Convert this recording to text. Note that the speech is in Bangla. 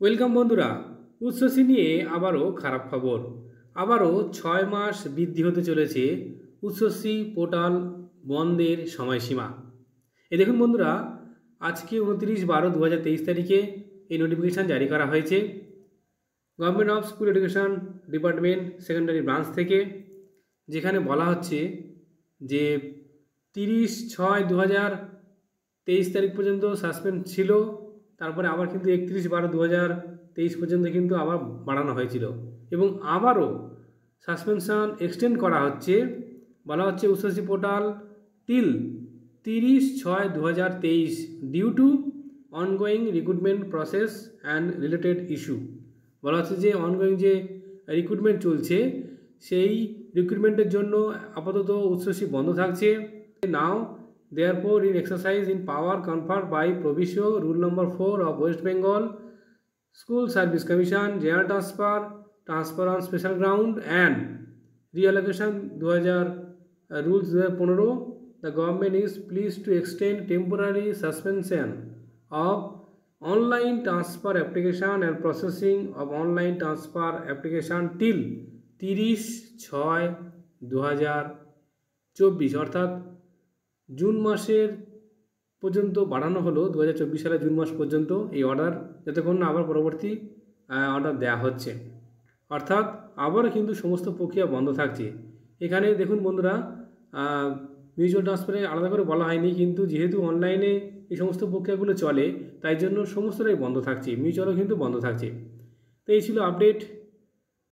ওয়েলকাম বন্ধুরা। উচ্ছ্বসী নিয়ে আবারও খারাপ খবর। আবারও 6 মাস বৃদ্ধি হতে চলেছে উচ্ছ্বসী পোর্টাল বন্ধের সময়সীমা। এই দেখুন বন্ধুরা, আজকে 29/12/2023 তারিখে এই নোটিফিকেশান জারি করা হয়েছে government of school education department secondary branch থেকে, যেখানে বলা হচ্ছে যে 30/6/2023 তারিখ পর্যন্ত সাসপেন্ড ছিল, তারপরে আবার কিন্তু 31/12/2023 পর্যন্ত কিন্তু আবার বাড়ানো হয়েছিল এবং আবারও সাসপেনশন এক্সটেন্ড করা হচ্ছে। বলা হচ্ছে উচ্ছ্বসী portal till 30/6/2023 due to ongoing recruitment process and related issue. বলা হচ্ছে যে অনগোয়িং যে রিক্রুটমেন্ট চলছে সেই রিক্রুটমেন্টের জন্য আপাতত উচ্ছ্বসী বন্ধ থাকছে। নাও therefore in exercise in power conferred by proviso rule number 4 of West Bengal School Service Commission, general transfer on special ground and reallocation 2000 rules 2015, the government is pleased to extend temporary suspension of online transfer application and processing of online transfer application till 30/6/2024 অর্থাৎ জুন মাসের পর্যন্ত বাড়ানো হলো। 2024 সালের জুন মাস পর্যন্ত এই অর্ডার, যতক্ষণ না আবার পরবর্তী অর্ডার দেওয়া হচ্ছে। অর্থাৎ আবারও কিন্তু সমস্ত প্রক্রিয়া বন্ধ থাকছে। এখানে দেখুন বন্ধুরা, মিউচুয়াল ট্রান্সফারে আলাদা করে বলা হয়নি, কিন্তু যেহেতু অনলাইনে এই সমস্ত প্রক্রিয়াগুলো চলে তাই জন্য সমস্তটাই বন্ধ থাকছে, মিউচুয়ালও কিন্তু বন্ধ থাকছে। তো এই ছিল আপডেট।